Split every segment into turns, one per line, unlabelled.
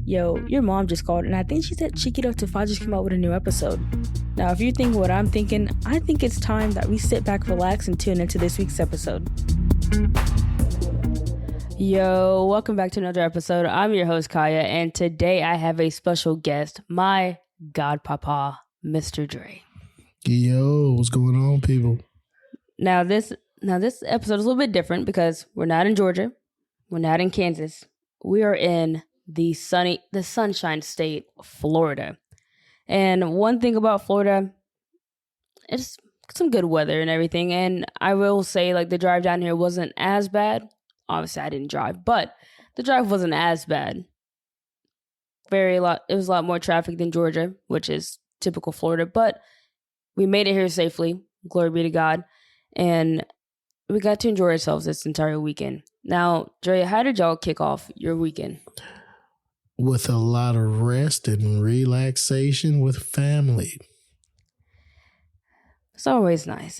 Yo, your mom just called and I think she said Chiquito Tufá just came out with a new episode. Now, if you think what I'm thinking, I think it's time that we sit back, relax, and tune into this week's episode. Yo, welcome back to another episode. I'm your host, Caiya, and today I have a special guest, my godpapa, Mr. Dre.
Yo, what's going on, people?
Now this episode is a little bit different because we're not in Georgia, we're not in Kansas, we are in the sunshine state, Florida. And one thing about Florida, it's some good weather and everything. And I will say, like, the drive down here wasn't as bad. Obviously, I didn't drive, but the drive wasn't as bad. It was a lot more traffic than Georgia, which is typical Florida. But we made it here safely. Glory be to God. And we got to enjoy ourselves this entire weekend. Now, Dre, how did y'all kick off your weekend?
With a lot of rest and relaxation with family.
It's always nice.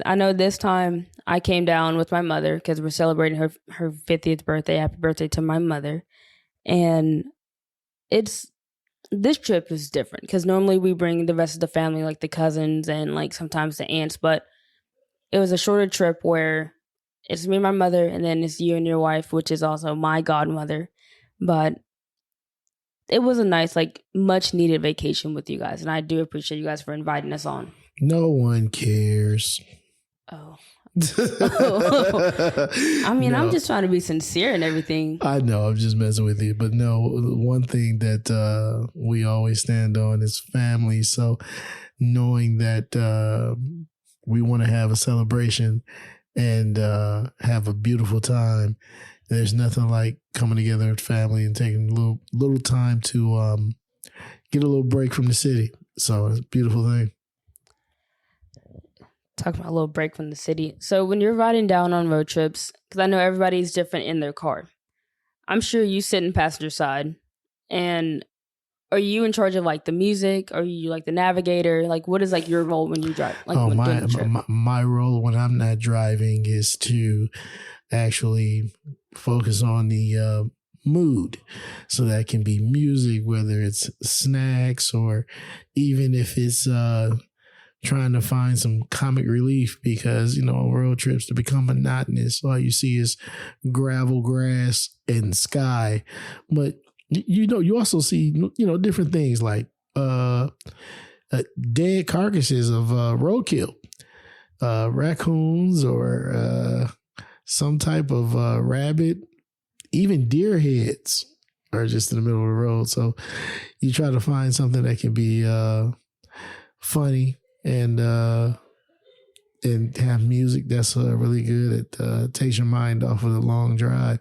I know this time I came down with my mother because we're celebrating her 50th birthday. Happy birthday to my mother. And this trip is different because normally we bring the rest of the family, like the cousins and like sometimes the aunts, but it was a shorter trip where it's me and my mother, and then it's you and your wife, which is also my godmother. But it was a nice, like, much needed vacation with you guys. And I do appreciate you guys for inviting us on.
No one cares.
Oh. I mean, no. I'm just trying to be sincere and everything.
I know, I'm just messing with you. But no, one thing that we always stand on is family. So knowing that we want to have a celebration and have a beautiful time, there's nothing like coming together with family and taking a little time to get a little break from the city. So it's a beautiful thing.
Talking about a little break from the city. So when you're riding down on road trips, because I know everybody's different in their car, I'm sure you sit in passenger side. And are you in charge of like the music? Are you like the navigator? Like, what is like your role when you drive? Like,
my role when I'm not driving is to actually focus on the mood. So that can be music, whether it's snacks or even if it's trying to find some comic relief because, road trips to become monotonous. All you see is gravel, grass, and sky. But, you also see, different things like dead carcasses of roadkill, raccoons or some type of rabbit, even deer heads are just in the middle of the road. So you try to find something that can be funny and have music that's really good. It takes your mind off of the long drive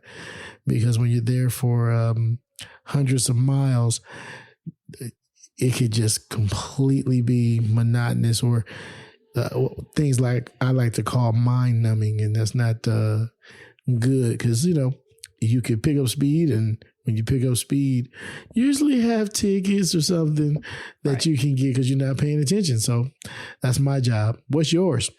because when you're there for hundreds of miles, it could just completely be monotonous or things like I like to call mind numbing, and that's not good because you could pick up speed, and when you pick up speed, you usually have tickets or something that you can get because you're not paying attention. So that's my job. What's yours?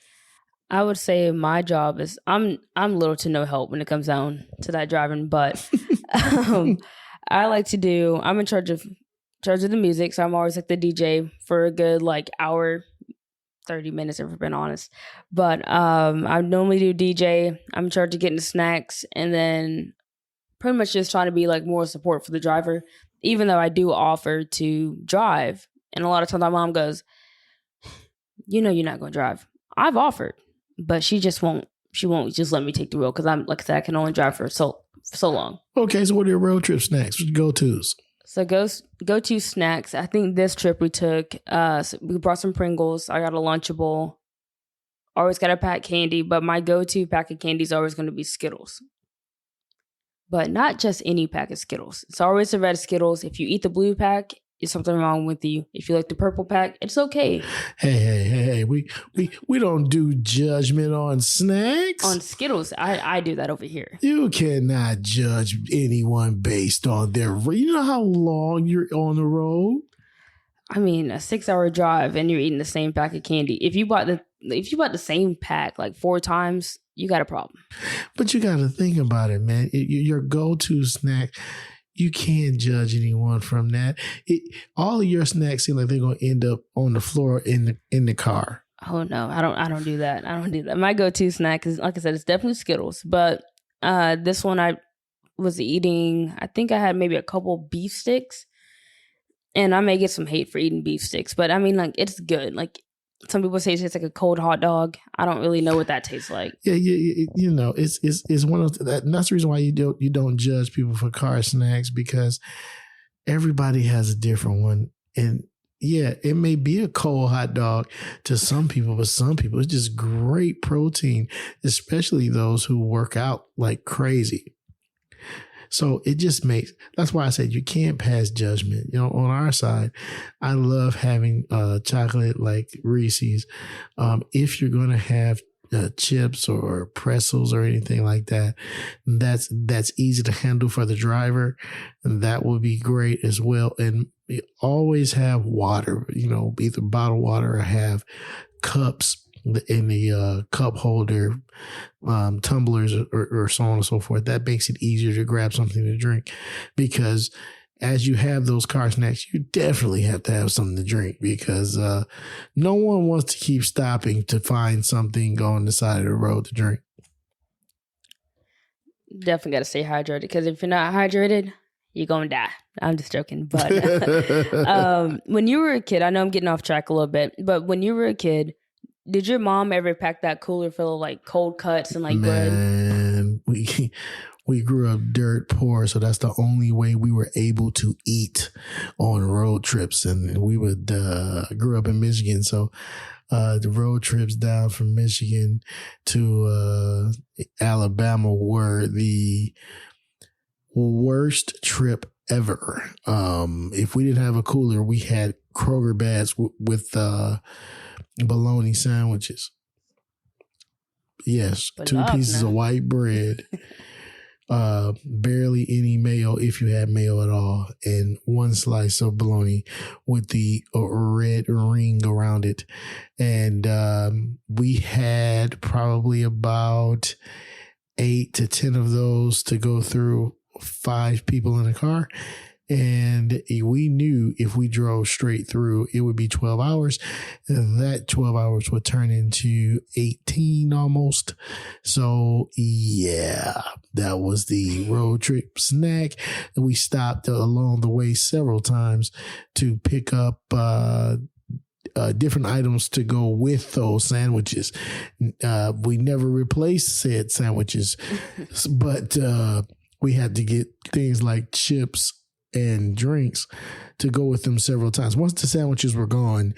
I would say my job is I'm little to no help when it comes down to that driving, but I'm in charge of the music, so I'm always like the DJ for a good like hour, 30 minutes if we've been honest. But I normally do DJ. I'm in charge of getting the snacks and then pretty much just trying to be like more support for the driver, even though I do offer to drive. And a lot of times my mom goes, you're not going to drive. I've offered, but she won't just let me take the wheel because I'm, like I said, I can only drive for so long.
Okay, so what are your road trip snacks? What go-tos?
So go-to snacks. I think this trip we took, we brought some Pringles. I got a Lunchable. Always got a pack candy, but my go-to pack of candy is always going to be Skittles. But not just any pack of Skittles. It's always a red Skittles. If you eat the blue pack, it's something wrong with you. If you like the purple pack, it's okay.
Hey. We don't do judgment on snacks.
On Skittles, I do that over here.
You cannot judge anyone based on their... You know how long you're on the road?
I mean, a 6-hour drive and you're eating the same pack of candy. If you bought the same pack like 4 times, you got a problem.
But you got to think about it, man. Your go-to snack, you can't judge anyone from that. All of your snacks seem like they're going to end up on the floor in the car.
Oh no, I don't do that. I don't do that. My go-to snack is, like I said, it's definitely Skittles. But this one I was eating, I think I had maybe a couple beef sticks. And I may get some hate for eating beef sticks, but I mean, like, it's good. Like, some people say it tastes like a cold hot dog. I don't really know what that tastes like.
Yeah, you know, it's one of that. And that's the reason why you don't judge people for car snacks, because everybody has a different one. And yeah, it may be a cold hot dog to some people, but some people it's just great protein, especially those who work out like crazy. So it just makes, that's why I said you can't pass judgment. You know, on our side, I love having chocolate like Reese's. If you're going to have chips or pretzels or anything like that, that's easy to handle for the driver. And that would be great as well. And you always have water, you know, either bottled water or have cups in the cup holder, tumblers or so on and so forth. That makes it easier to grab something to drink, because as you have those car snacks, you definitely have to have something to drink, because no one wants to keep stopping to find something on the side of the road to drink.
Definitely got to stay hydrated, because if you're not hydrated, you're going to die. I'm just joking. But when you were a kid, I know I'm getting off track a little bit, but when you were a kid, did your mom ever pack that cooler full of like cold cuts and like bread?
Man, we grew up dirt poor, so that's the only way we were able to eat on road trips. And we would grew up in Michigan, so the road trips down from Michigan to Alabama were the worst trip ever. If we didn't have a cooler, we had Kroger bags with bologna sandwiches. Yes,
But
2 pieces of white bread, barely any mayo if you had mayo at all, and 1 slice of bologna with the red ring around it. And we had probably about 8 to 10 of those to go through 5 people in a car. And we knew if we drove straight through, it would be 12 hours. And that 12 hours would turn into 18 almost. So yeah, that was the road trip snack. And we stopped along the way several times to pick up different items to go with those sandwiches. We never replaced said sandwiches, but we had to get things like chips and drinks to go with them several times. Once the sandwiches were gone,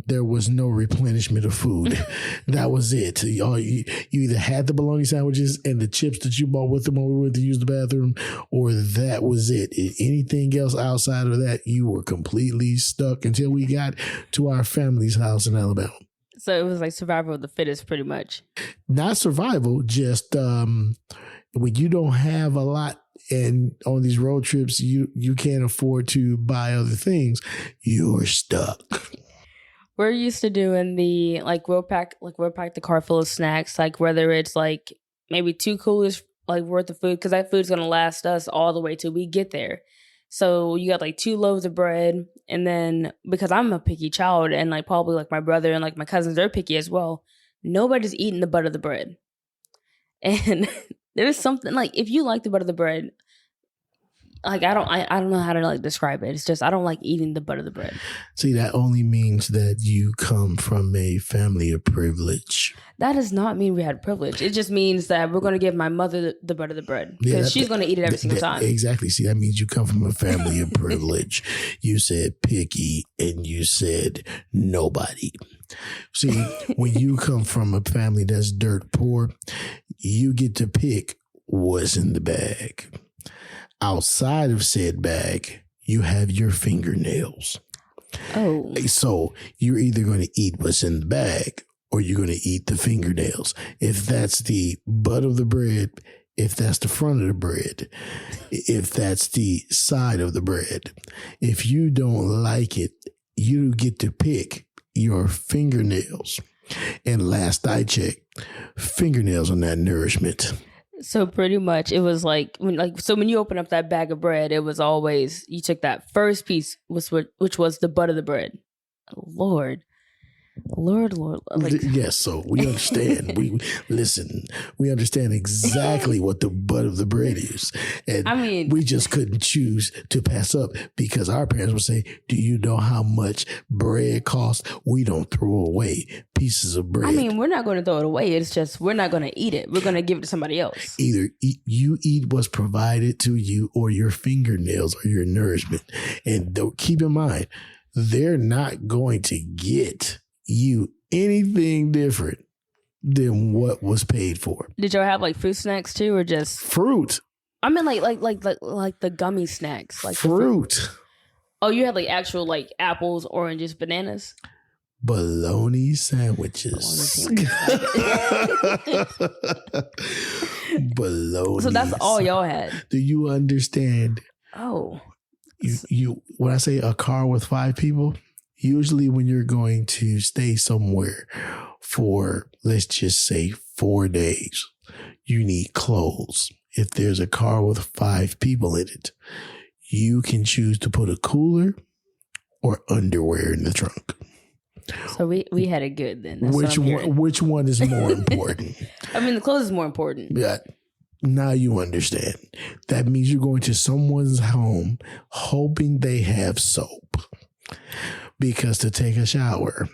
there was no replenishment of food. That was it. You either had the bologna sandwiches and the chips that you bought with them when we went to use the bathroom, or that was it. Anything else outside of that, you were completely stuck until we got to our family's house in Alabama.
So it was like survival of the fittest, pretty much.
Not survival, just when you don't have a lot, and on these road trips, you can't afford to buy other things, you're stuck.
We're used to doing we'll pack the car full of snacks, like whether it's like maybe 2 coolers like worth of food, because that food's gonna last us all the way till we get there. So you got like 2 loaves of bread, and then because I'm a picky child, and like probably like my brother and like my cousins, they're picky as well. Nobody's eating the butt of the bread, and there's something like, if you like the butt of the bread, like I don't know how to like describe it. It's just I don't like eating the butt of the bread.
See, that only means that you come from a family of privilege.
That does not mean we had privilege. It just means that we're going to give my mother the butt of the bread, because she's going to eat it every single time.
Exactly. See, that means you come from a family of privilege. You said picky, and you said nobody. See, when you come from a family that's dirt poor, you get to pick what's in the bag. Outside of said bag, you have your fingernails.
Oh.
So you're either going to eat what's in the bag, or you're going to eat the fingernails. If that's the butt of the bread, if that's the front of the bread, if that's the side of the bread, if you don't like it, you get to pick your fingernails. And last I checked, fingernails are not nourishment.
So pretty much it was like when you open up that bag of bread, it was always you took that first piece which was the butt of the bread. Lord.
Yes, so we understand. We understand exactly what the butt of the bread is. And
I mean,
we just couldn't choose to pass up because our parents would say, do you know how much bread costs? We don't throw away pieces of bread.
I mean, we're not going to throw it away. It's just we're not going to eat it. We're going to give it to somebody else.
Either you eat what's provided to you or your fingernails are your nourishment. And keep in mind, they're not going to get you anything different than what was paid for.
Did y'all have like fruit snacks too, or just
fruit?
I mean, like the gummy snacks, like
fruit.
Oh, you had like actual like apples, oranges, bananas,
bologna sandwiches. Bologna.
So that's all y'all had.
Do you understand?
Oh,
you. When I say a car with 5 people. Usually when you're going to stay somewhere for, let's just say 4 days, you need clothes. If there's a car with 5 people in it, you can choose to put a cooler or underwear in the trunk.
So we had it good then. That's
which one is more important?
I mean, the clothes is more important.
Yeah. Now you understand. That means you're going to someone's home hoping they have soap. Because to take a shower,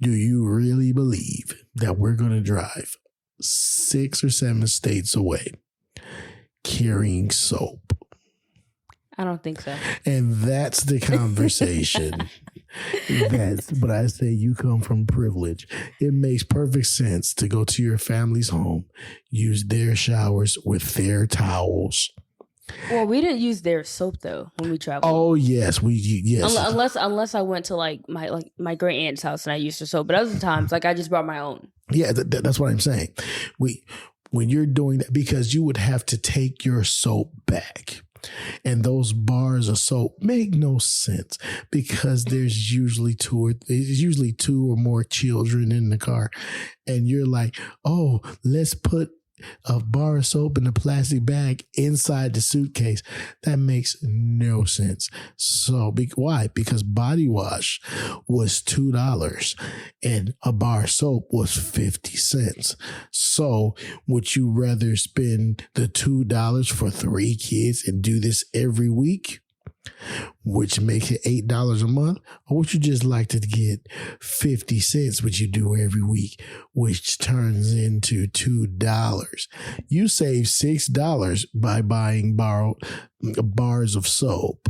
do you really believe that we're going to drive 6 or 7 states away carrying soap?
I don't think so.
And that's the conversation. But I say you come from privilege. It makes perfect sense to go to your family's home, use their showers with their towels.
Well, we didn't use their soap though when we traveled.
Oh yes, yes.
Unless I went to my great aunt's house and I used her soap, but other times I just brought my own.
Yeah, that's what I'm saying. When you're doing that, because you would have to take your soap back, and those bars of soap make no sense because there's usually two or more children in the car, and you're like, oh, let's put a bar of soap in a plastic bag inside the suitcase. That makes no sense. So why? Because body wash was $2 and a bar of soap was 50 cents. So would you rather spend the $2 for 3 kids and do this every week, which makes it $8 a month? Or would you just like to get 50 cents, which you do every week, which turns into $2? You save $6 by buying borrowed bars of soap.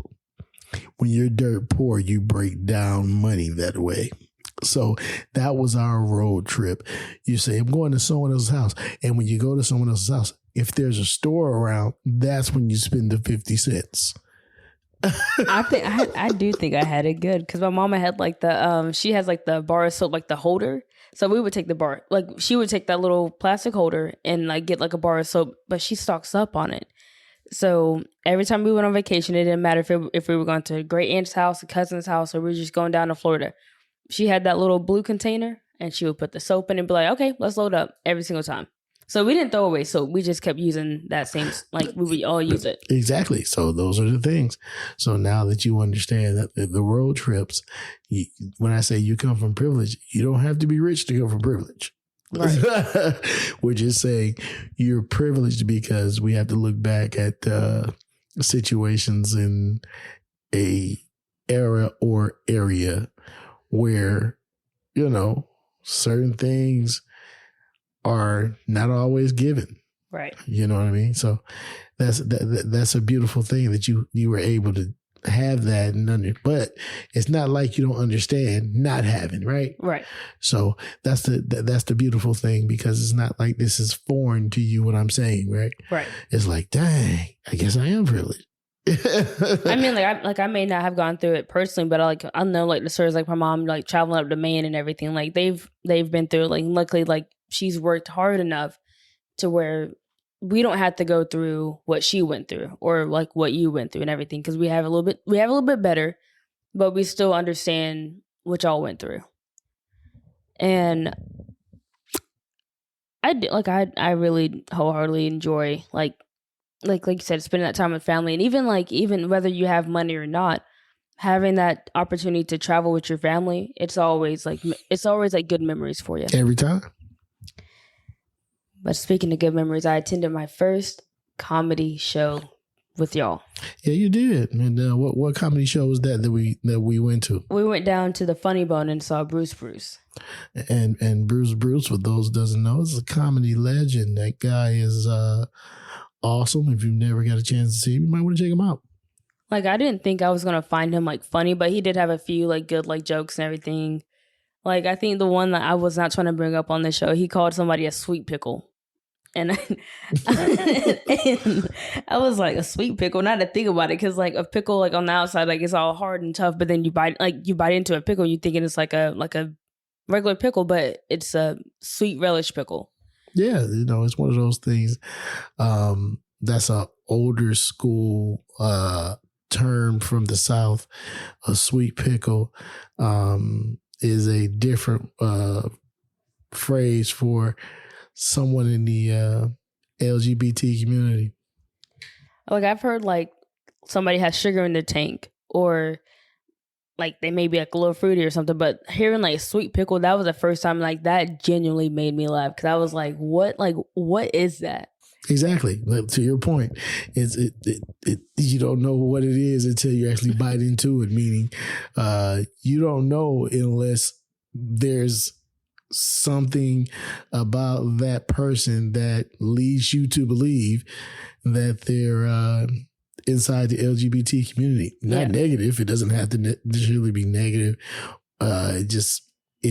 When you're dirt poor, you break down money that way. So that was our road trip. You say, I'm going to someone else's house. And when you go to someone else's house, if there's a store around, that's when you spend the 50 cents.
I do think I had it good because my mama had like she has like the bar of soap, like the holder. So we would take the bar, like she would take that little plastic holder and like get like a bar of soap, but she stocks up on it. So every time we went on vacation, it didn't matter if we were going to a great aunt's house, a cousin's house, or we were just going down to Florida. She had that little blue container and she would put the soap in and be like, okay, let's load up every single time. So we didn't throw away soap. We just kept using that same, like we would all use it.
Exactly. So those are the things. So now that you understand that the road trips, when I say you come from privilege, you don't have to be rich to come from privilege. Right. We're just saying you're privileged because we have to look back at situations in a era or area where, certain things are not always given.
Right.
You know what I mean? So that's a beautiful thing that you were able to have that but it's not like you don't understand not having, right?
Right.
So that's the beautiful thing, because it's not like this is foreign to you, what I'm saying, right?
Right.
It's like, dang, I guess I am privileged.
I mean, I may not have gone through it personally, but I know like the stories, like my mom, like traveling up to Maine and everything, like they've been through, like luckily, like she's worked hard enough to where we don't have to go through what she went through or like what you went through and everything, because we have a little bit better, but we still understand what y'all went through. And I really wholeheartedly enjoy like you said, spending that time with family, and even whether you have money or not, having that opportunity to travel with your family, it's always like good memories for you.
Every time.
But speaking of good memories, I attended my first comedy show with y'all.
Yeah, you did. And what comedy show was that we went to?
We went down to the Funny Bone and saw Bruce.
And Bruce, for those who doesn't know, is a comedy legend. That guy is awesome. If you've never got a chance to see him, you might want to check him out.
Like, I didn't think I was gonna find him like funny, but he did have a few like good like jokes and everything. Like, I think the one that I was not trying to bring up on the show, he called somebody a sweet pickle. And, and I was like, a sweet pickle. Not to think about it, because like a pickle, like on the outside, like it's all hard and tough. But then you bite into a pickle, you thinking it's like a regular pickle, but it's a sweet relish pickle.
Yeah, it's one of those things. That's a older school term from the South. A sweet pickle is a different phrase for someone in the LGBT community.
Like, I've heard like somebody has sugar in their tank, or like they may be like a little fruity or something, but hearing like sweet pickle, that was the first time like that genuinely made me laugh, because I was like, what is that?
Exactly. To your point, you don't know what it is until you actually bite into it, meaning you don't know unless there's something about that person that leads you to believe that they're inside the LGBT community. Not negative. It doesn't have to necessarily be negative. It's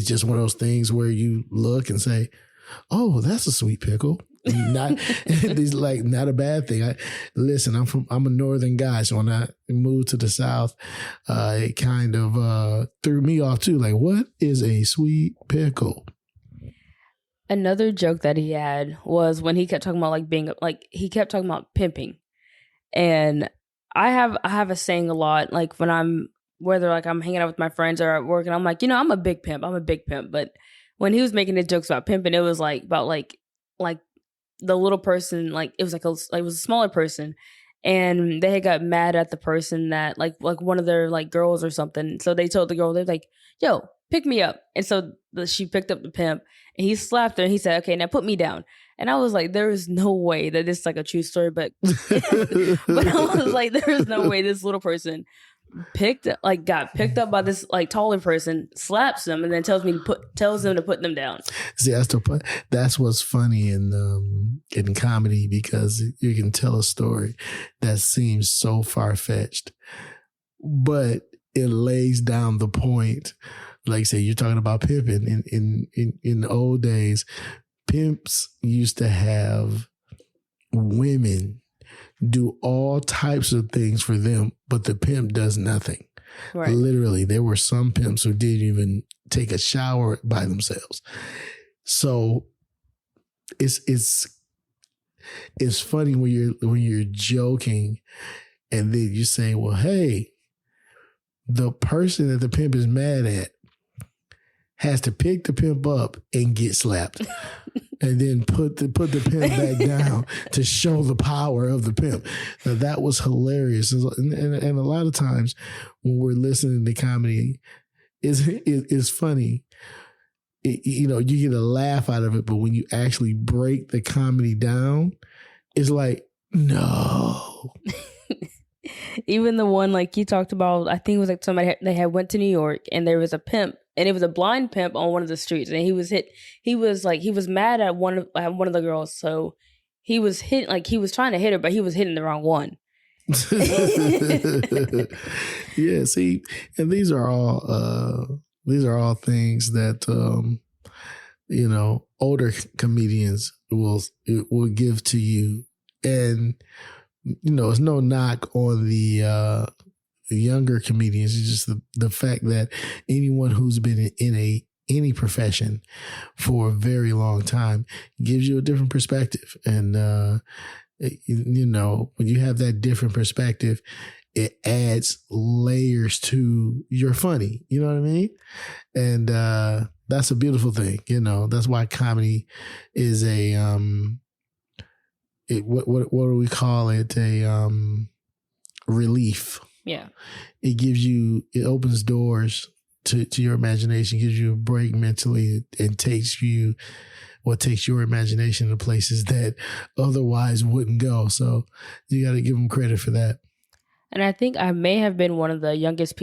just one of those things where you look and say, "Oh, that's a sweet pickle." It's like not a bad thing. Listen, I'm a northern guy, so when I moved to the South, it kind of threw me off too. Like, what is a sweet pickle?
Another joke that he had was when he kept talking about he kept talking about pimping. And I have a saying a lot, like when I'm hanging out with my friends or at work, and I'm like, I'm a big pimp. But when he was making the jokes about pimping, it was like about like the little person, like it was it was a smaller person, and they had got mad at the person that like one of their like girls or something. So they told the girl, they're like, "Yo, pick me up." And so she picked up the pimp, and he slapped her, and he said, "Okay, now put me down." And I was like, there is no way that this is like a true story, but but I was like, there is no way this little person got picked up by this like taller person, slaps them, and then tells them to put them down.
See, that's what's funny in comedy, because you can tell a story that seems so far fetched, but it lays down the point. Like say you're talking about pimping in the old days. Pimps used to have women do all types of things for them, but the pimp does nothing. Right. Literally, there were some pimps who didn't even take a shower by themselves. So it's funny when you're joking, and then you say, "Well, hey, the person that the pimp is mad at has to pick the pimp up and get slapped." And then put the pimp back down to show the power of the pimp. Now, that was hilarious. And a lot of times when we're listening to comedy, it's funny. You get a laugh out of it, but when you actually break the comedy down, it's like, no.
Even the one like you talked about, I think it was like somebody they had went to New York, and there was a pimp, and it was a blind pimp on one of the streets, and he was mad at one of the girls, so he was he was trying to hit her, but he was hitting the wrong one.
Yeah, see, and these are all things that older comedians will give to you, and it's no knock on the younger comedians. It's just the fact that anyone who's been in any profession for a very long time gives you a different perspective. And, when you have that different perspective, it adds layers to your funny. You know what I mean? And that's a beautiful thing. That's why comedy is a what do we call it? A relief.
Yeah.
It opens doors to your imagination, gives you a break mentally, and takes your imagination to places that otherwise wouldn't go. So you got to give them credit for that.
And I think I may have been one of the youngest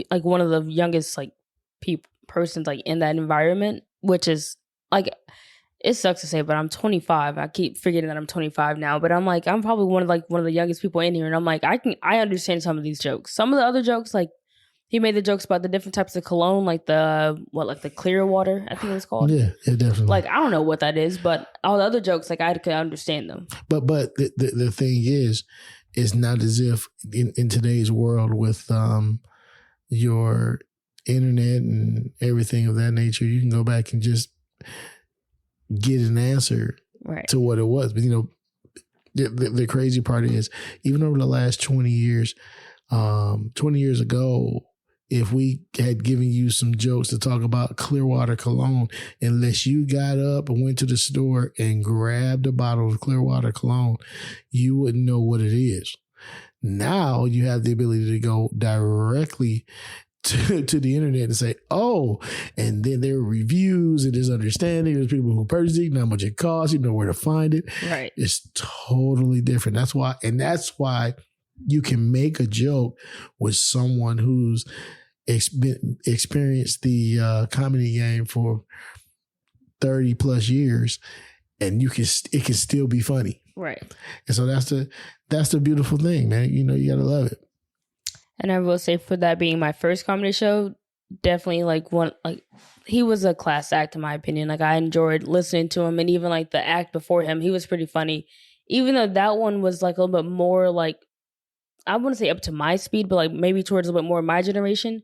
persons like in that environment, which is like, it sucks to say, but I'm 25. I keep forgetting that I'm 25 now, but I'm probably one of the youngest people in here, and I'm like, I understand some of these jokes. Some of the other jokes, like he made the jokes about the different types of cologne, like the clear water, I think it's called.
Yeah, definitely.
Like, I don't know what that is, but all the other jokes, like I could understand them.
But the thing is, it's not as if in today's world with your internet and everything of that nature, you can go back and just get an answer to what it was. But the crazy part is, even over the last 20 years, 20 years ago, if we had given you some jokes to talk about Clearwater cologne, unless you got up and went to the store and grabbed a bottle of Clearwater cologne, you wouldn't know what it is. Now you have the ability to go directly to the internet and say, oh, and then there are reviews and there's understanding. There's people who purchase it, you know how much it costs, you know where to find it.
Right.
It's totally different. That's why you can make a joke with someone who's experienced the comedy game for 30 plus years, and it can still be funny.
Right.
And so that's the beautiful thing, man. You gotta love it.
And I will say, for that being my first comedy show, definitely he was a class act in my opinion. Like, I enjoyed listening to him, and even like the act before him, he was pretty funny. Even though that one was like a little bit more like, I wouldn't say up to my speed, but like maybe towards a little bit more my generation.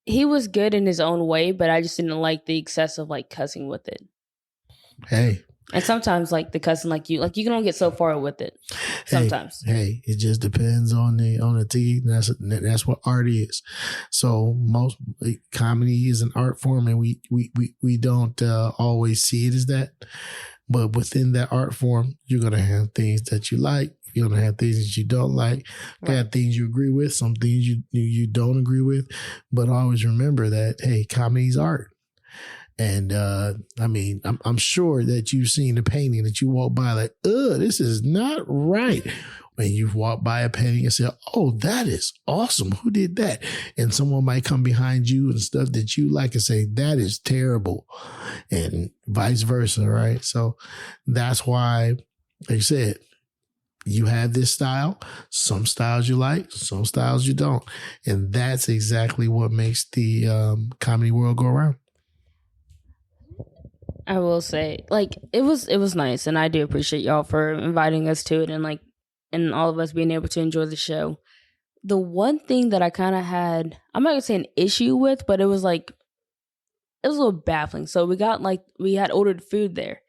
He was good in his own way, but I just didn't like the excessive like cussing with it.
Hey.
And sometimes like the cussing, like you can only get so far with it. Sometimes.
Hey, it just depends on the team. That's what art is. So most comedy is an art form, and we don't always see it as that. But within that art form, you're gonna have things that you like. You're gonna have things that you don't like. You have things you agree with, some things you don't agree with. But always remember that, hey, comedy's art. And I'm sure that you've seen a painting that you walk by like, this is not right. When you've walked by a painting and say, oh, that is awesome. Who did that? And someone might come behind you and stuff that you like and say, that is terrible. And vice versa, right? So that's why, like I said, you have this style. Some styles you like, some styles you don't. And that's exactly what makes the comedy world go around.
I will say, like, it was nice, and I do appreciate y'all for inviting us to it, and all of us being able to enjoy the show. The one thing that I kind of had, I'm not gonna say an issue with, but it was a little baffling. So we had ordered food there,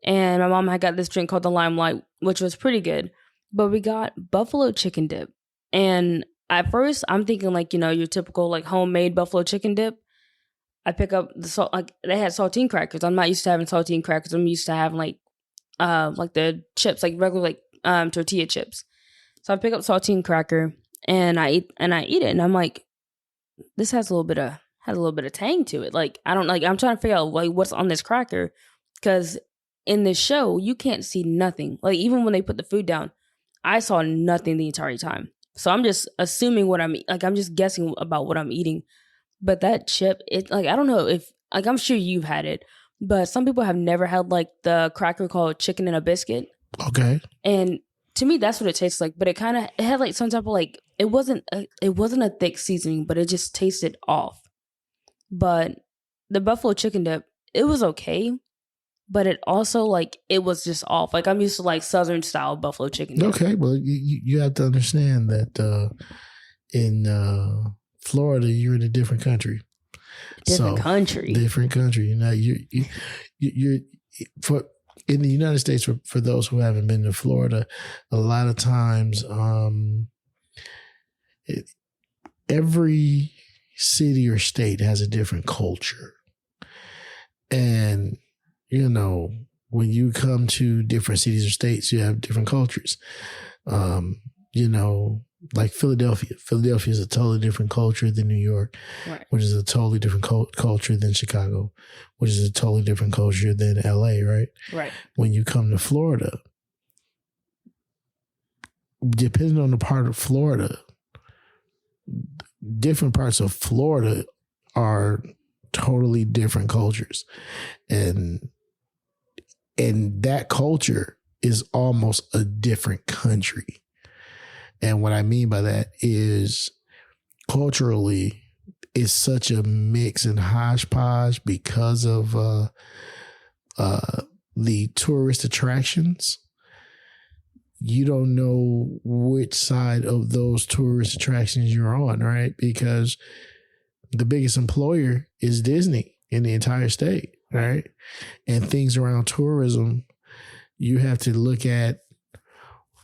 and my mom had got this drink called the Limelight, which was pretty good, but we got buffalo chicken dip, and at first I'm thinking like, your typical like homemade buffalo chicken dip. I pick up the salt, like they had saltine crackers. I'm not used to having saltine crackers. I'm used to having like the chips, like regular tortilla chips. So I pick up saltine cracker and I eat it, and I'm like, this has a little bit of tang to it. Like, I don't like. I'm trying to figure out like what's on this cracker, because in this show you can't see nothing. Like, even when they put the food down, I saw nothing the entire time. So I'm just assuming I'm just guessing about what I'm eating. But that chip, it like, I don't know if, like, I'm sure you've had it, but some people have never had like the cracker called chicken and a biscuit.
Okay.
And to me, that's what it tastes like. But it had like some type of like, it wasn't a thick seasoning, but it just tasted off. But the buffalo chicken dip, it was okay, but it also like, it was just off. Like, I'm used to like Southern style buffalo chicken dip.
Okay, well, you have to understand that in Florida, you're in a different country.
Different country.
You're in the United States. For those who haven't been to Florida, a lot of times every city or state has a different culture. And, you know, when you come to different cities or states, you have different cultures. You know, like Philadelphia. Philadelphia is a totally different culture than New York,
Right.
which is a totally different culture than Chicago, which is a totally different culture than LA, right?
Right.
When you come to Florida, depending on the part of Florida, different parts of Florida are totally different cultures. And that culture is almost a different country. And what I mean by that is culturally, it's such a mix and hodgepodge because of the tourist attractions. You don't know which side of those tourist attractions you're on, right? Because the biggest employer is Disney in the entire state, right? And things around tourism, you have to look at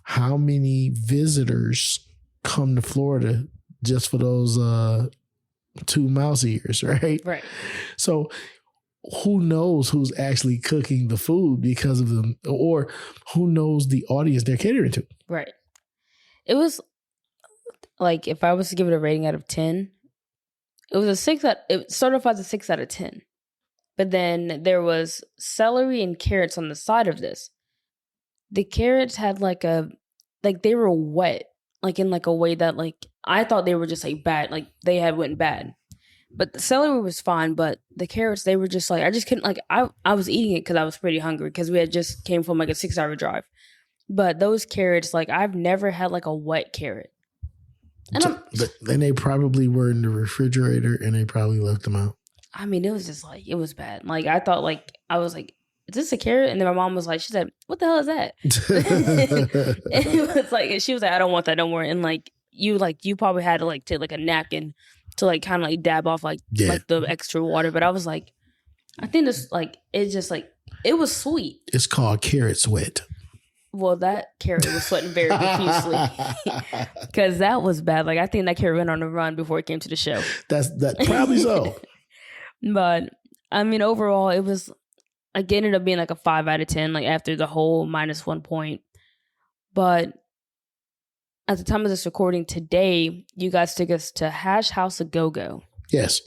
how many visitors come to Florida just for those 2 mouse ears, right?
Right.
So who knows who's actually cooking the food because of them, or who knows the audience they're catering to?
Right. It was like, if I was to give it a rating out of 10, it was it started off as a 6 out of 10. But then there was celery and carrots on the side of this. The carrots had they were wet, like in like a way that like I thought they were just like bad, like they had went bad. But the celery was fine, but the carrots, they were just like, I just couldn't, like, I was eating it because I was pretty hungry because we had just came from like a 6-hour drive. But those carrots, like, I've never had like a wet carrot. And
then they probably were in the refrigerator and they probably left them out.
I mean, it was just like, it was bad. Like, I thought, like, I was like, is this a carrot? And then my mom was like, she said, what the hell is that? And it was like, she was like, I don't want that no more. And like you probably had to like take like a napkin to like kind of like dab off like the extra water. But I was like, I think this like, it's just like, it was sweet.
It's called carrot sweat.
Well, that carrot was sweating very profusely because that was bad. Like, I think that carrot went on a run before it came to the show.
That probably so.
But I mean, overall, it was like, it ended up being like a 5 out of 10, like after the whole -1 point. But at the time of this recording today, you guys took us to Hash House A Go-Go.
Yes.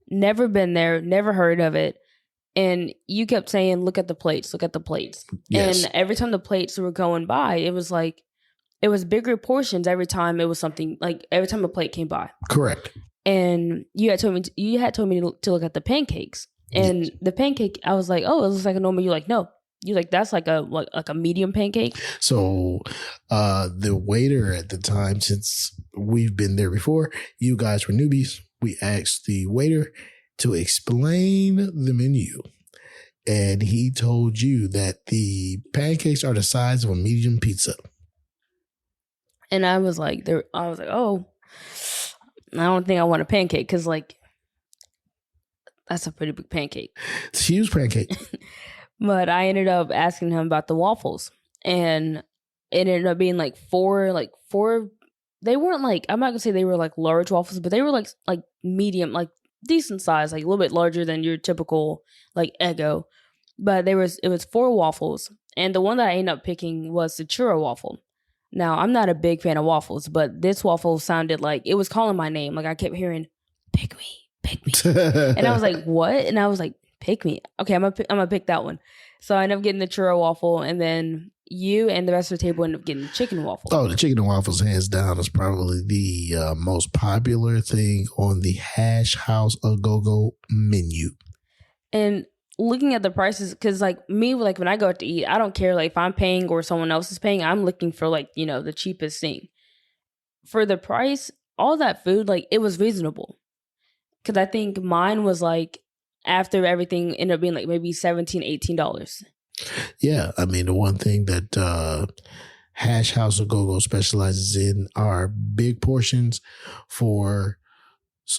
Never
been there, never heard of it. And you kept saying, look at the plates, look at the plates. Yes. And every time the plates were going by, it was like, it was bigger portions every time it was something, like every time a plate came by.
Correct.
And you had told me to look at the pancakes. And the pancake, I was like, oh, it looks like a normal. You're like, no. You're like, that's like a medium pancake.
So the waiter at the time, since we've been there before, you guys were newbies, we asked the waiter to explain the menu. And he told you that the pancakes are the size of a medium pizza.
And I was like, oh, I don't think I want a pancake because like, that's a pretty big pancake.
It's a huge pancake.
But I ended up asking him about the waffles. And it ended up being like four. They weren't like, I'm not going to say they were like large waffles, but they were like medium, like decent size, like a little bit larger than your typical like Eggo. But it was 4 waffles. And the one that I ended up picking was the churro waffle. Now, I'm not a big fan of waffles, but this waffle sounded like it was calling my name. Like I kept hearing, pick me. And I was like, what? And I was like, pick me. Okay, I'm gonna pick that one. So I ended up getting the churro waffle, and then you and the rest of the table ended up getting the chicken waffle.
Oh, the chicken and waffles, hands down, is probably the most popular thing on the Hash House A Go-Go menu.
And looking at the prices, because like me, like when I go out to eat, I don't care like if I'm paying or someone else is paying. I'm looking for like, you know, the cheapest thing. For the price, all that food, like it was reasonable. Because I think mine was like, after everything ended up being like maybe $17, $18.
Yeah. I mean, the one thing that Hash House A Go-Go specializes in are big portions for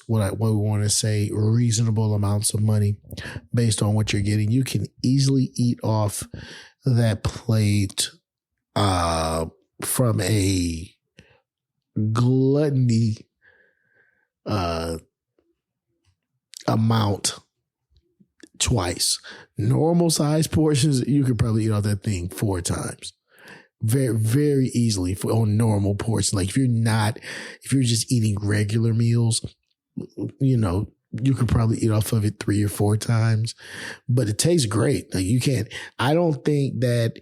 what we want to say reasonable amounts of money based on what you're getting. You can easily eat off that plate from a gluttony amount twice. Normal size portions, you could probably eat all that thing 4 times. Very, very easily on normal portions. Like if you're just eating regular meals, you know, you could probably eat off of it 3 or 4 times, but it tastes great. Like I don't think that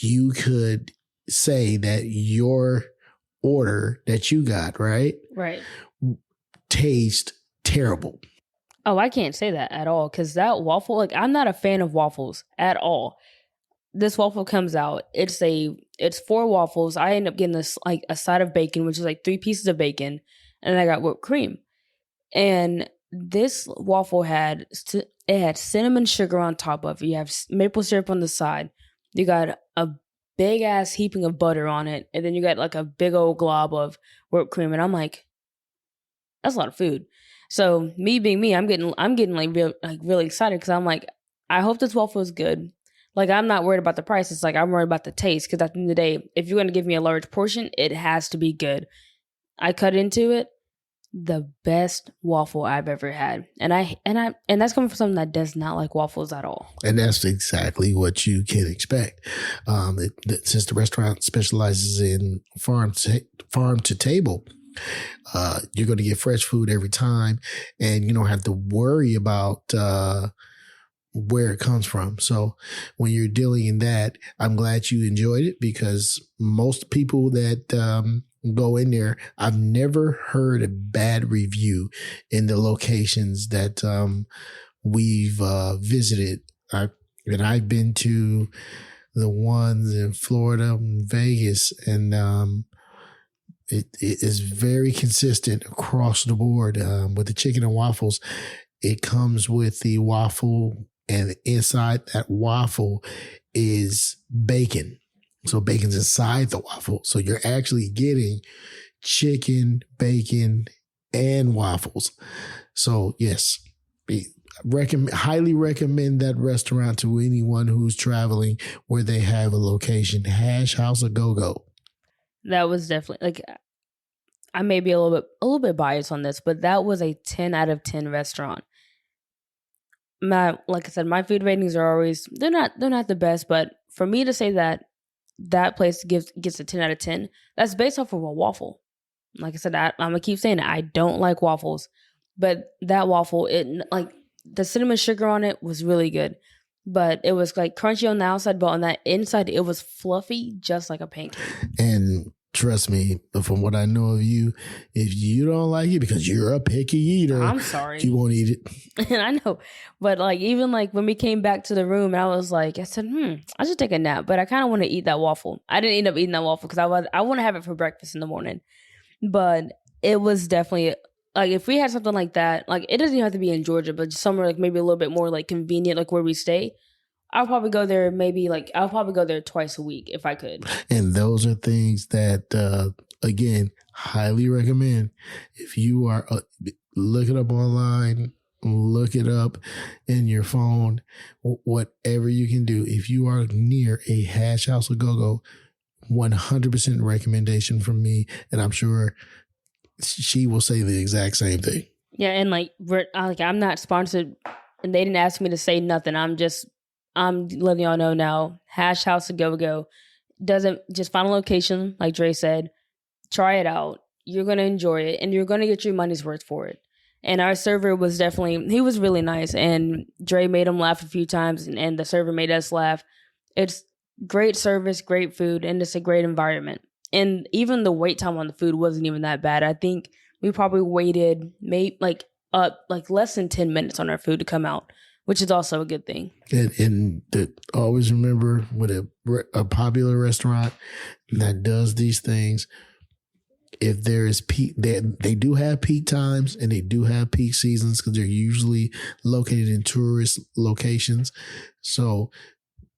you could say that your order that you got, right, taste terrible.
Oh, I can't say that at all, because that waffle, like, I'm not a fan of waffles at all. This waffle comes out. It's 4 waffles. I end up getting this like a side of bacon, which is like 3 pieces of bacon, and I got whipped cream. And this waffle had cinnamon sugar on top of it. You have maple syrup on the side. You got a big ass heaping of butter on it, and then you got like a big old glob of whipped cream. And I'm like, that's a lot of food. So me being me, I'm getting like really excited, because I'm like, I hope this waffle is good. Like, I'm not worried about the price. It's like I'm worried about the taste, because at the end of the day, if you're going to give me a large portion, it has to be good. I cut into it. The best waffle I've ever had. And that's coming from someone that does not like waffles at all.
And that's exactly what you can expect. Since the restaurant specializes in farm to table, you're going to get fresh food every time, and you don't have to worry about where it comes from. So when you're dealing in that, I'm glad you enjoyed it, because most people that go in there, I've never heard a bad review in the locations that we've visited. I've been to the ones in Florida and Vegas, and it is very consistent across the board. With the chicken and waffles, it comes with the waffle, and inside that waffle is bacon. So bacon's inside the waffle. So you're actually getting chicken, bacon, and waffles. So yes, highly recommend that restaurant to anyone who's traveling where they have a location. Hash House A Go-Go.
That was definitely, like, I may be a little bit biased on this, but that was a 10 out of 10 restaurant. Like I said, my food ratings are always, they're not the best, but for me to say that place gets a 10 out of 10, that's based off of a waffle. Like I said, I'm gonna keep saying it. I don't like waffles, but that waffle, it, like, the cinnamon sugar on it was really good, but it was like crunchy on the outside, but on that inside it was fluffy, just like a pancake.
And trust me, from what I know of you, if you don't like it, because you're a picky eater,
I'm sorry,
you won't eat it.
And I know, but like, even like when we came back to the room, I was like, I said, I should take a nap, but I kind of want to eat that waffle. I didn't end up eating that waffle because I want to have it for breakfast in the morning. But it was definitely, like, if we had something like that, like, it doesn't even have to be in Georgia, but just somewhere like maybe a little bit more like convenient, like where we stay, I'll probably go there twice a week if I could.
And those are things that, again, highly recommend. If you are, look it up online, look it up in your phone, whatever you can do. If you are near a Hash House A Go-Go, 100% recommendation from me. And I'm sure she will say the exact same thing.
Yeah. And like, I'm not sponsored, and they didn't ask me to say nothing. I'm letting y'all know now. Hash House A Go-Go doesn't just find a location, like Dre said. Try it out. You're gonna enjoy it, and you're gonna get your money's worth for it. And our server was he was really nice, and Dre made him laugh a few times, and the server made us laugh. It's great service, great food, and it's a great environment. And even the wait time on the food wasn't even that bad. I think we probably waited less than 10 minutes on our food to come out, which is also a good thing.
And always remember, with a popular restaurant that does these things, if there is peak, they do have peak times, and they do have peak seasons, because they're usually located in tourist locations. So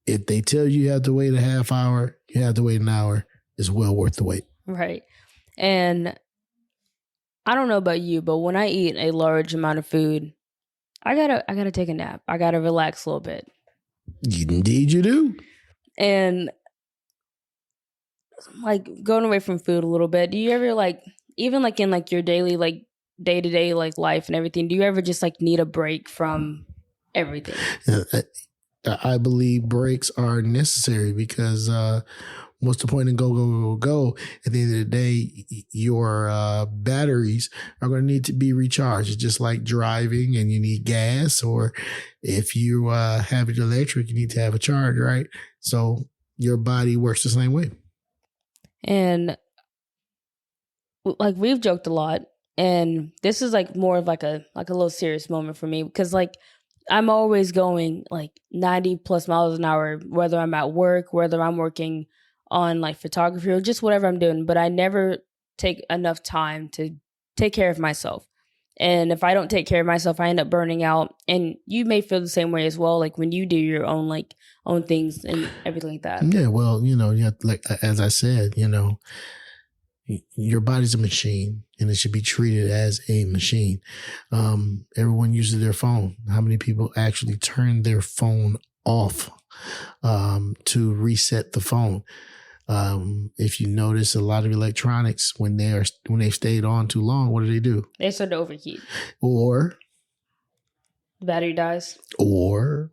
if they tell you have to wait a half hour, you have to wait an hour. It's well worth the wait.
Right. And I don't know about you, but when I eat a large amount of food, I gotta take a nap. I gotta relax a little bit.
Indeed you do.
And like going away from food a little bit, do you ever like, even like in like your daily like day to day like life and everything, do you ever just like need a break from everything?
I believe breaks are necessary because what's the point in go? At the end of the day, your batteries are going to need to be recharged. It's just like driving and you need gas, or if you have it electric, you need to have a charge, right? So your body works the same way.
And like we've joked a lot, and this is like more of like a little serious moment for me because like I'm always going like 90 plus miles an hour, whether I'm at work, whether I'm working on like photography or just whatever I'm doing, but I never take enough time to take care of myself. And if I don't take care of myself, I end up burning out. And you may feel the same way as well, like when you do your own like own things and everything like that.
Yeah, well, like as I said, your body's a machine and it should be treated as a machine. Everyone uses their phone. How many people actually turn their phone off to reset the phone? If you notice a lot of electronics, when they've stayed on too long, what do?
They start to overheat.
Or
the battery dies.
Or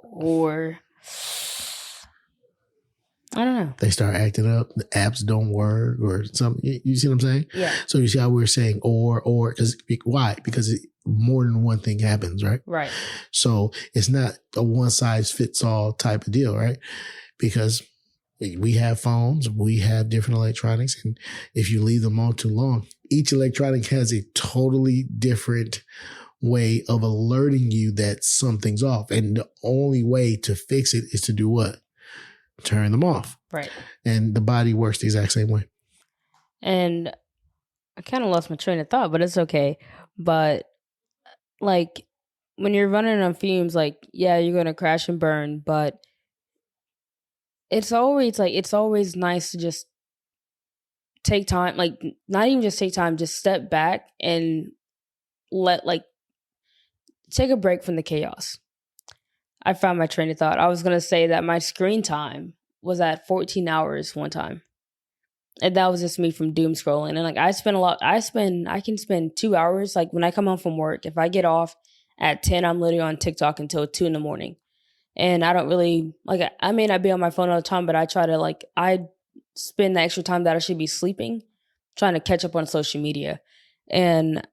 I don't know.
They start acting up. The apps don't work or something. You see what I'm saying?
Yeah.
So you see how we're saying or because why? Because more than one thing happens, right?
Right.
So it's not a one size fits all type of deal, right? Because we have phones, we have different electronics, and if you leave them on too long, each electronic has a totally different way of alerting you that something's off. And the only way to fix it is to do what? Turn them off.
Right.
And the body works the exact same way.
And I kind of lost my train of thought, but it's okay. But like when you're running on fumes, like, yeah, you're going to crash and burn, but it's always nice to just take time, like not even just take time, just step back and take a break from the chaos. I found my train of thought. I was going to say that my screen time was at 14 hours one time. And that was just me from doom scrolling. And like I can spend 2 hours. Like when I come home from work, if I get off at 10, I'm literally on TikTok until 2 a.m. And I don't really I may not be on my phone all the time, but I try to I spend the extra time that I should be sleeping trying to catch up on social media. And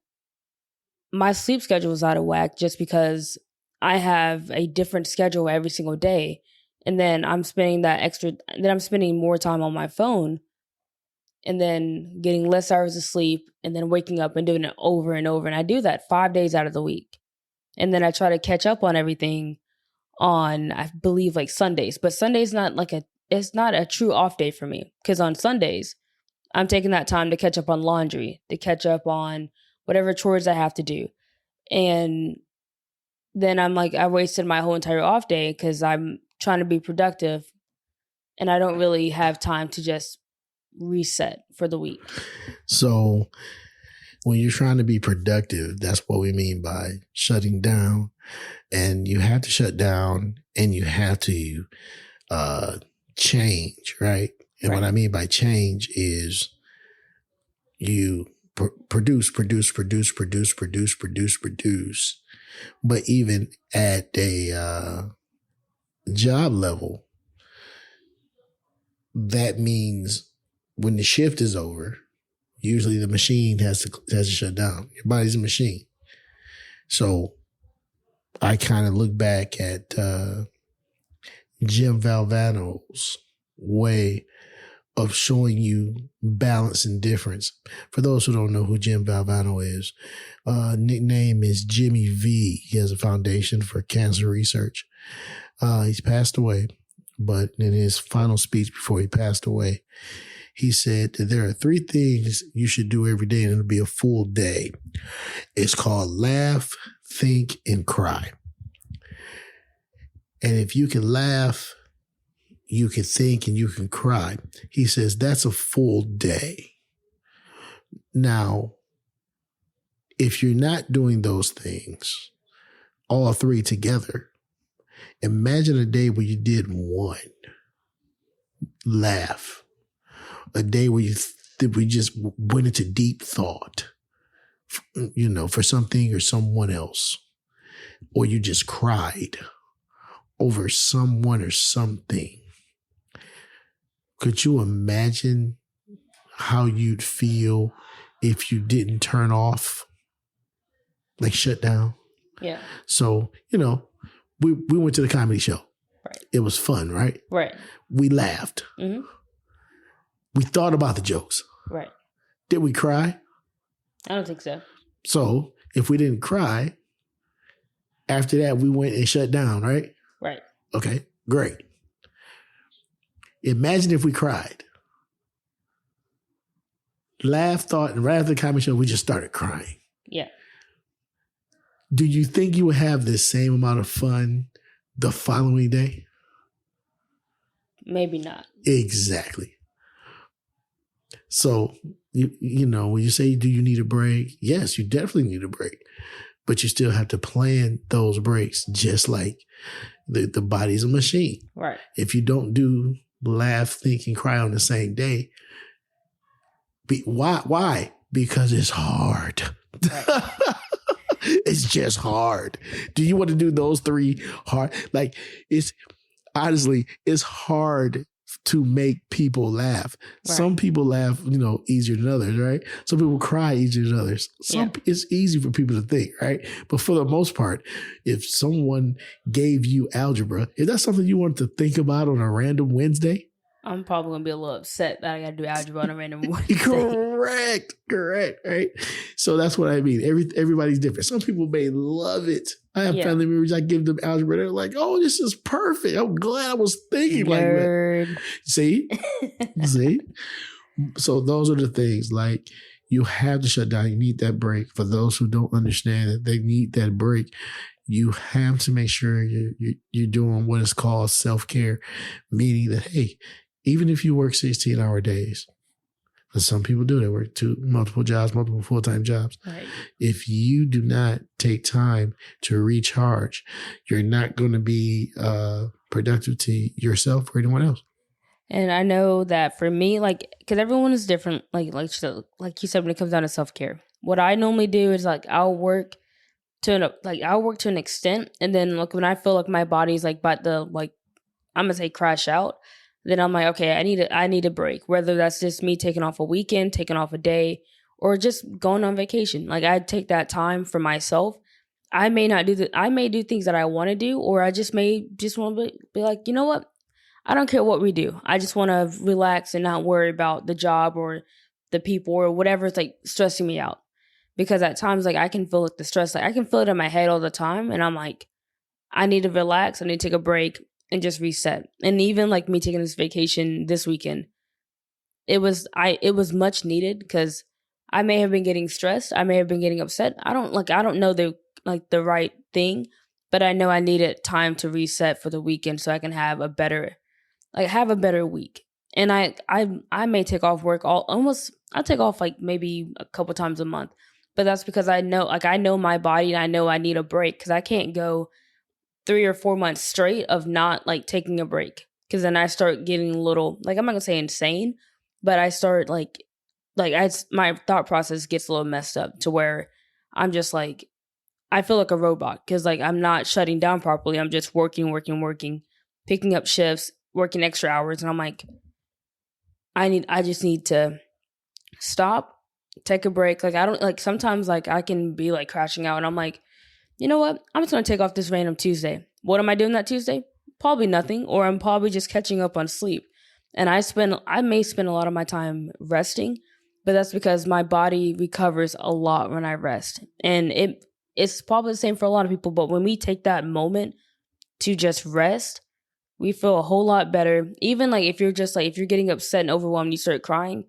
my sleep schedule is out of whack just because I have a different schedule every single day. And then I'm spending more time on my phone and then getting less hours of sleep and then waking up and doing it over and over. And I do that 5 days out of the week. And then I try to catch up on everything on, I believe, like Sundays. But Sunday's not it's not a true off day for me because on Sundays, I'm taking that time to catch up on laundry, to catch up on whatever chores I have to do. And then I'm like, I wasted my whole entire off day because I'm trying to be productive and I don't really have time to just reset for the week.
So when you're trying to be productive, that's what we mean by shutting down. And you have to shut down and you have to change, right? And right. What I mean by change is you produce. But even at a job level, that means when the shift is over, usually the machine has to shut down. Your body's a machine. So I kind of look back at Jim Valvano's way of showing you balance and difference. For those who don't know who Jim Valvano is, nickname is Jimmy V. He has a foundation for cancer research. He's passed away, but in his final speech before he passed away, he said that there are 3 things you should do every day and it'll be a full day. It's called laugh, think, and cry. And if you can laugh, you can think, and you can cry, he says that's a full day. Now, if you're not doing those things, all 3 together, imagine a day where you did 1. Laugh. a day where we just went into deep thought, for something or someone else, or you just cried over someone or something. Could you imagine how you'd feel if you didn't turn off, like shut down?
Yeah.
So, we went to the comedy show.
Right.
It was fun, right?
Right.
We laughed.
Mm-hmm.
We thought about the jokes.
Right.
Did we cry?
I don't think so.
So if we didn't cry, after that, we went and shut down, right?
Right.
Okay, great. Imagine if we cried. Laughed, thought, and right after the comedy show, we just started crying.
Yeah.
Do you think you would have the same amount of fun the following day?
Maybe not.
Exactly. So, when you say, do you need a break? Yes, you definitely need a break. But you still have to plan those breaks, just like the body's a machine.
Right.
If you don't do laugh, think, and cry on the same day, why? Because it's hard. Right. It's just hard. Do you want to do those three hard? Like, it's hard to make people laugh. Right. Some people laugh, easier than others, right? Some people cry easier than others. It's easy for people to think, right? But for the most part, if someone gave you algebra, is that something you want to think about on a random Wednesday?
I'm probably going to be a little upset that I got to do algebra on a random Wednesday.
Correct, right? So that's what I mean. Everybody's different. Some people may love it. I have family members, I give them algebra. They're like, oh, this is perfect. I'm glad I was thinking like that. See? So those are the things. Like, you have to shut down. You need that break. For those who don't understand it, they need that break. You have to make sure you're doing what is called self-care, meaning that, hey, even if you work 16-hour days, but some people do, they work multiple jobs, multiple full-time jobs. Right. If you do not take time to recharge, you're not going to be productive to yourself or anyone else.
And I know that for me, because everyone is different, like you said, when it comes down to self-care, what I normally do is I'll work to an extent, and then when I feel like my body's about to I'm gonna say crash out, then I'm like, okay, I need a break. Whether that's just me taking off a weekend, taking off a day, or just going on vacation. I take that time for myself. I may not do I may do things that I want to do, or I just may want to be like, you know what? I don't care what we do. I just want to relax and not worry about the job or the people or whatever's stressing me out. Because at times, I can feel the stress. I can feel it in my head all the time. And I'm like, I need to relax. I need to take a break and just reset. And even me taking this vacation this weekend, it was much needed, because I may have been getting stressed. I may have been getting upset. I don't know the right thing, but I know I needed time to reset for the weekend so I can have a better week. And I may take off work I'll take off maybe a couple times a month. But that's because I know my body, and I know I need a break, because I can't go 3 or 4 months straight of not taking a break, because then I start getting a little I'm not gonna say insane, but I start my thought process gets a little messed up to where I'm just I feel like a robot, because I'm not shutting down properly. I'm just working, picking up shifts, working extra hours, and I'm I just need to stop. Take a break. I don't sometimes I can be crashing out, and I'm you know what? I'm just gonna take off this random Tuesday. What am I doing that Tuesday? Probably nothing, or I'm probably just catching up on sleep. And I may spend a lot of my time resting, but that's because my body recovers a lot when I rest. And it's probably the same for a lot of people, but when we take that moment to just rest, we feel a whole lot better. Even if you're just if you're getting upset and overwhelmed, you start crying.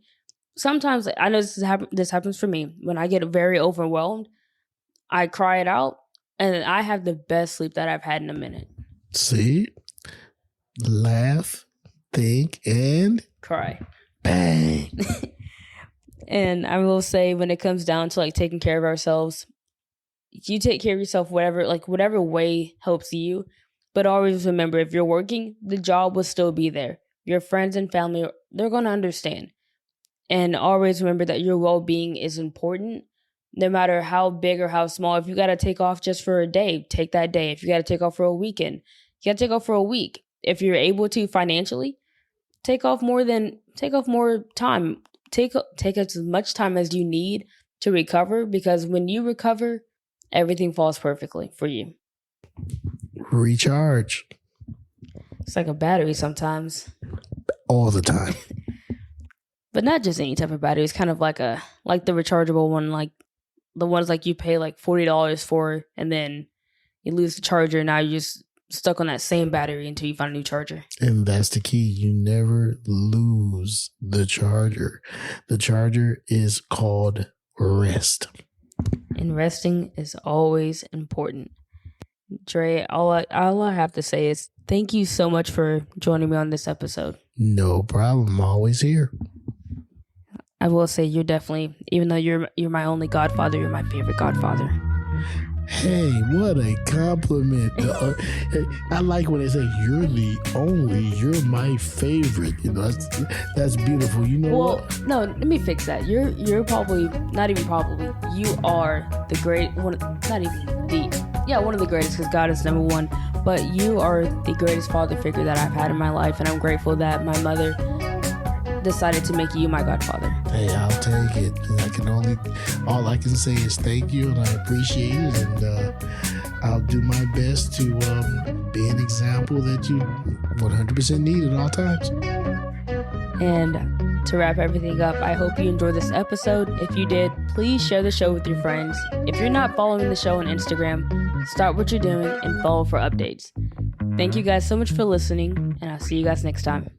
Sometimes I know this happens for me. When I get very overwhelmed, I cry it out, and I have the best sleep that I've had in a minute.
See? Laugh, think, and
cry.
Bang.
And I will say, when it comes down to taking care of ourselves, you take care of yourself whatever way helps you. But always remember, if you're working, the job will still be there. Your friends and family, they're going to understand. And always remember that your well-being is important, no matter how big or how small. If you got to take off just for a day, take that day. If you got to take off for a weekend, you got to take off for a week. If you're able to financially, take off more time. Take as much time as you need to recover, because when you recover, everything falls perfectly for you.
Recharge.
It's like a battery sometimes.
All the time.
But not just any type of battery. It's kind of like the rechargeable one, like the ones like you pay like $40 for, and then you lose the charger. Now you're just stuck on that same battery until you find a new charger.
And that's the key. You never lose the charger. The charger is called rest.
And resting is always important. Dre, all I have to say is thank you so much for joining me on this episode.
No problem. I'm always here.
I will say you're definitely, even though you're my only godfather, you're my favorite godfather.
Hey, what a compliment. I like when they say you're the only, you're my favorite. You know, that's beautiful. You know what?
No, let me fix that. You're probably, not even probably, you are the great one, one of the greatest, because God is number one, but you are the greatest father figure that I've had in my life, and I'm grateful that my mother decided to make you my godfather.
Hey, I'll take it. All I can say is thank you, and I appreciate it, and I'll do my best to be an example that you 100% need at all times.
And to wrap everything up, I hope you enjoyed this episode. If you did, please share the show with your friends. If you're not following the show on Instagram, start what you're doing and follow for updates. Thank you guys so much for listening, and I'll see you guys next time.